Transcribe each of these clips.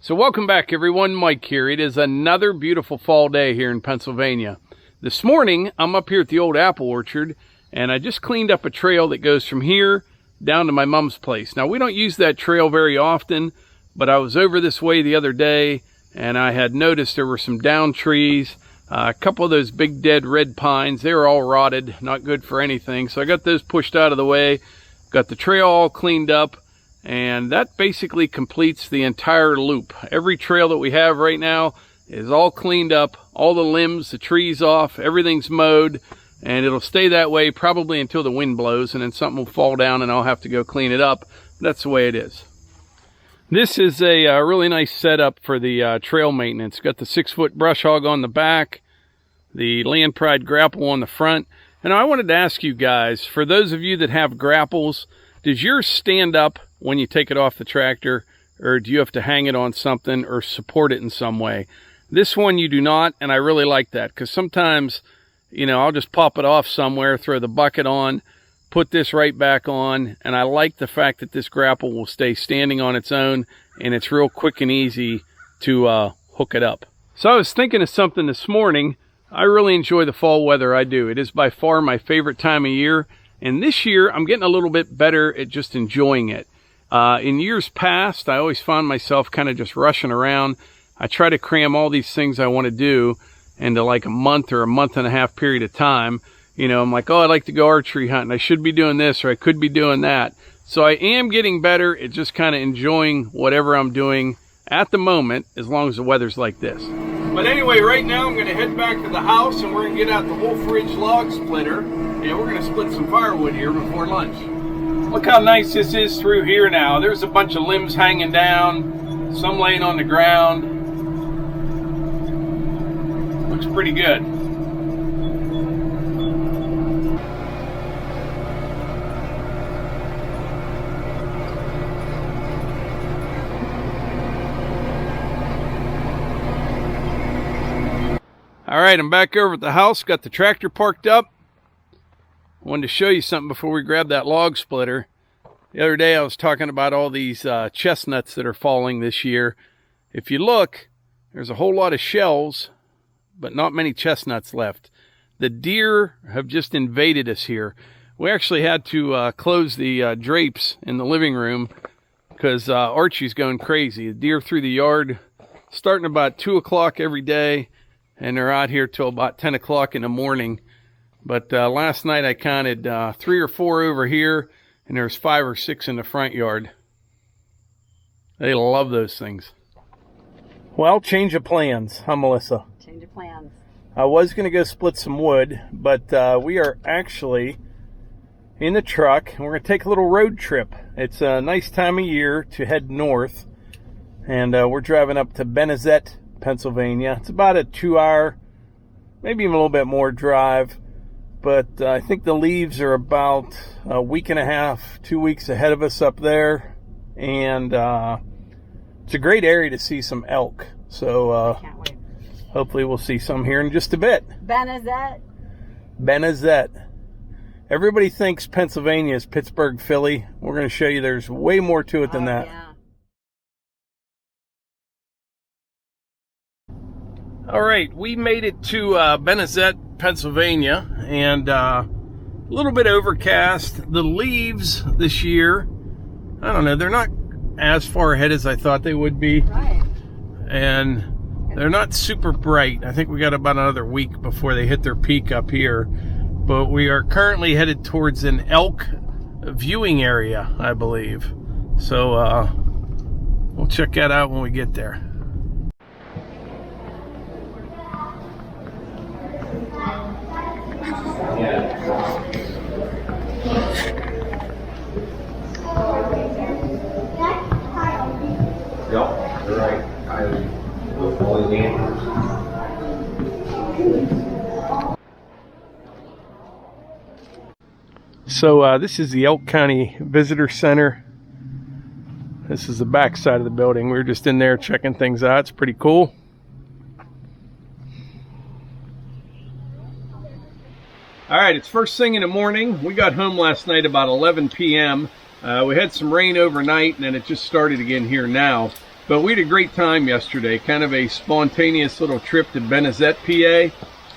So welcome back everyone, Mike here. It is another beautiful fall day here in Pennsylvania. This morning I'm up here at the old apple orchard and I just cleaned up a trail that goes from here down to my mom's place. Now we don't use that trail very often, but I was over this way the other day and I had noticed there were some down trees, a couple of those big dead red pines. They were all rotted, not good for anything. So I got those pushed out of the way, got the trail all cleaned up, and that basically completes the entire loop. Every trail that we have right now is all cleaned up, all the limbs, the trees off, everything's mowed, and it'll stay that way probably until the wind blows, and then something will fall down and I'll have to go clean it up. That's the way it is. This is a really nice setup for the trail maintenance. Got the 6-foot brush hog on the back, the Land Pride grapple on the front. And I wanted to ask you guys, for those of you that have grapples, does yours stand up when you take it off the tractor, or do you have to hang it on something or support it in some way? This one you do not, and I really like that because sometimes, you know, I'll just pop it off somewhere, throw the bucket on, put this right back on, and I like the fact that this grapple will stay standing on its own and it's real quick and easy to hook it up. So I was thinking of something this morning. I really enjoy the fall weather. I do. It is by far my favorite time of year, and this year I'm getting a little bit better at just enjoying it. In years past, I always found myself kind of just rushing around. I try to cram all these things I want to do into like a month or a month and a half period of time. You know, I'm like, oh, I'd like to go archery hunting. I should be doing this, or I could be doing that. So I am getting better at just kind of enjoying whatever I'm doing at the moment, as long as the weather's like this. But anyway, right now I'm going to head back to the house and we're going to get out the Wolfe Ridge log splitter, and we're going to split some firewood here before lunch. Look how nice this is through here now. There's a bunch of limbs hanging down, some laying on the ground. Looks pretty good. All right, I'm back over at the house, got the tractor parked up. I wanted to show you something before we grab that log splitter. The other day I was talking about all these chestnuts that are falling this year. If you look, there's a whole lot of shells, but not many chestnuts left. The deer have just invaded us here. We actually had to close the drapes in the living room because Archie's going crazy. The deer through the yard starting about 2 o'clock every day, and they're out here till about 10 o'clock in the morning. But last night I counted 3 or 4 over here, and there's 5 or 6 in the front yard. They love those things. Well, change of plans, huh, Melissa? Change of plans. I was going to go split some wood, but we are actually in the truck, and we're going to take a little road trip. It's a nice time of year to head north, and we're driving up to Benezette, Pennsylvania. It's about a 2-hour, maybe even a little bit more drive, but I think the leaves are about a week and a half, 2 weeks ahead of us up there, and it's a great area to see some elk. So Can't wait. hopefully we'll see some here in just a bit. Benezette. Benezette. Everybody thinks Pennsylvania is Pittsburgh, Philly. We're going to show you there's way more to it than that. Yeah. All right, we made it to Benezette, Pennsylvania, and a little bit overcast. The leaves this year, I don't know, they're not as far ahead as I thought they would be. Right. And they're not super bright. I think we got about another week before they hit their peak up here. But we are currently headed towards an elk viewing area, I believe. So we'll check that out when we get there. Yep, you're right. I was all the answers. So this is the Elk County Visitor Center. This is the back side of the building. We were just in there checking things out. It's pretty cool. All right, it's first thing in the morning. We got home last night about 11 p.m. We had some rain overnight, and then it just started again here now. But we had a great time yesterday, kind of a spontaneous little trip to Benezette, PA.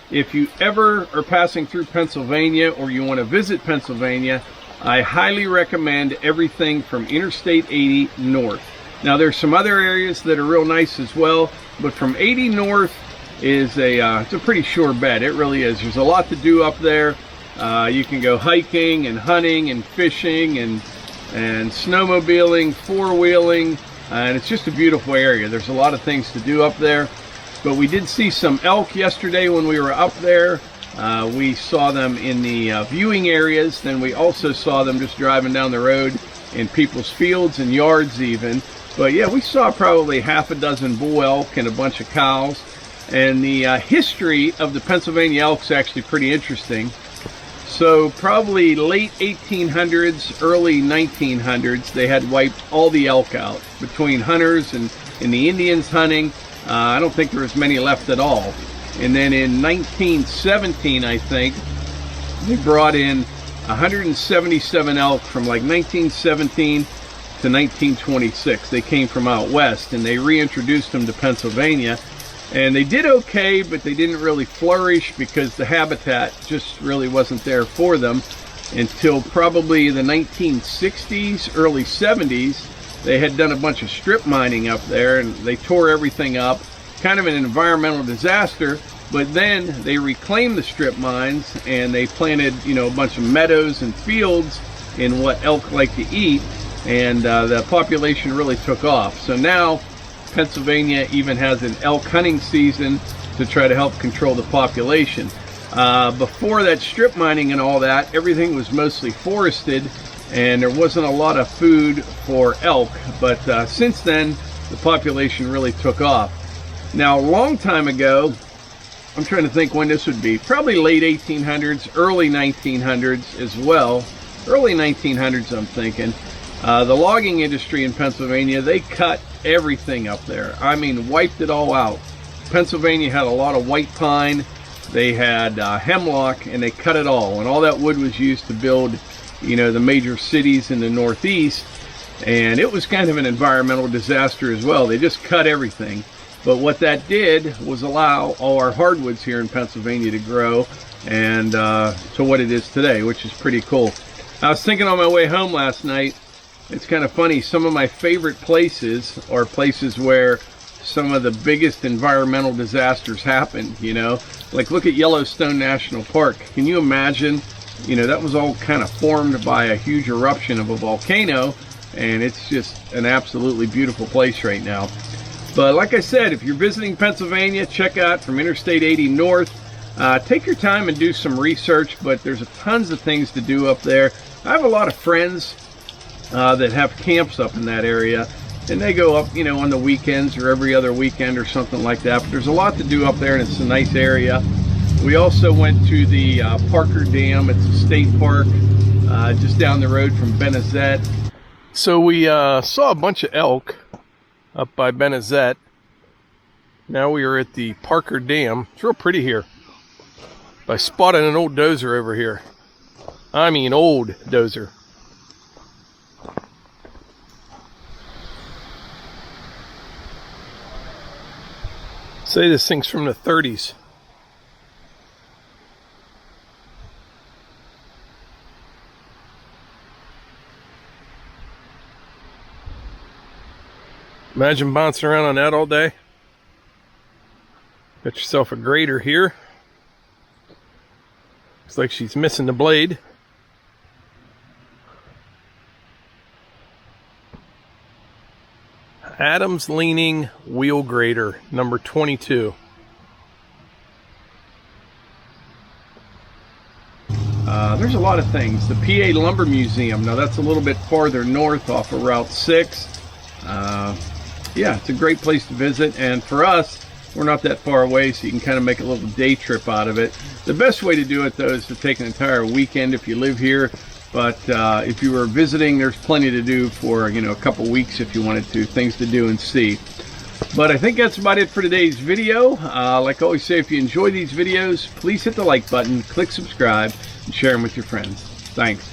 If you ever are passing through Pennsylvania or you want to visit Pennsylvania, I highly recommend everything from Interstate 80 north. Now there's some other areas that are real nice as well, but from 80 north is it's a pretty sure bet. It really is. There's a lot to do up there. You can go hiking and hunting and fishing and snowmobiling, four-wheeling, and it's just a beautiful area. There's a lot of things to do up there. But we did see some elk yesterday when we were up there. We saw them in the viewing areas. Then we also saw them just driving down the road in people's fields and yards even. But yeah, we saw probably half a dozen bull elk and a bunch of cows. And the history of the Pennsylvania elk is actually pretty interesting. So probably late 1800s, early 1900s, they had wiped all the elk out between hunters and the Indians hunting. I don't think there was many left at all. And then in 1917, I think, they brought in 177 elk from like 1917 to 1926. They came from out west and they reintroduced them to Pennsylvania. And they did okay, but they didn't really flourish because the habitat just really wasn't there for them until probably the 1960s, early 70s. They had done a bunch of strip mining up there and they tore everything up, kind of an environmental disaster. But then they reclaimed the strip mines and they planted, you know, a bunch of meadows and fields in what elk like to eat, and the population really took off. So now Pennsylvania even has an elk hunting season to try to help control the population. Before that strip mining and all that, everything was mostly forested and there wasn't a lot of food for elk. But since then, the population really took off. Now, a long time ago, I'm trying to think when this would be, probably late 1800s, early 1900s as well. Early 1900s, I'm thinking. The logging industry in Pennsylvania, they cut everything up there. I mean, wiped it all out. Pennsylvania had a lot of white pine, they had hemlock, and they cut it all. And all that wood was used to build, you know, the major cities in the Northeast. And it was kind of an environmental disaster as well. They just cut everything. But what that did was allow all our hardwoods here in Pennsylvania to grow and to what it is today, which is pretty cool. I was thinking on my way home last night, it's kind of funny, some of my favorite places are places where some of the biggest environmental disasters happened, you know? Like look at Yellowstone National Park. Can you imagine, you know, that was all kind of formed by a huge eruption of a volcano, and it's just an absolutely beautiful place right now. But like I said, if you're visiting Pennsylvania, check out from Interstate 80 north. Take your time and do some research, but there's tons of things to do up there. I have a lot of friends that have camps up in that area, and they go up, you know, on the weekends or every other weekend or something like that. But there's a lot to do up there, and it's a nice area. We also went to the Parker Dam. It's a state park just down the road from Benezette. So we saw a bunch of elk up by Benezette. Now we are at the Parker Dam. It's real pretty here. I spotted an old dozer over here. I mean old dozer. Say this thing's from the 30s. Imagine bouncing around on that all day. Got yourself a grater here. Looks like she's missing the blade. Adams leaning wheel grater, number 22. There's a lot of things. The PA Lumber Museum, now that's a little bit farther north off of Route 6. Yeah, it's a great place to visit, and for us, we're not that far away, so you can kind of make a little day trip out of it. The best way to do it, though, is to take an entire weekend if you live here. But if you were visiting, there's plenty to do for, you know, a couple weeks if you wanted to, things to do and see. But I think that's about it for today's video. Like I always say, if you enjoy these videos, please hit the like button, click subscribe, and share them with your friends. Thanks.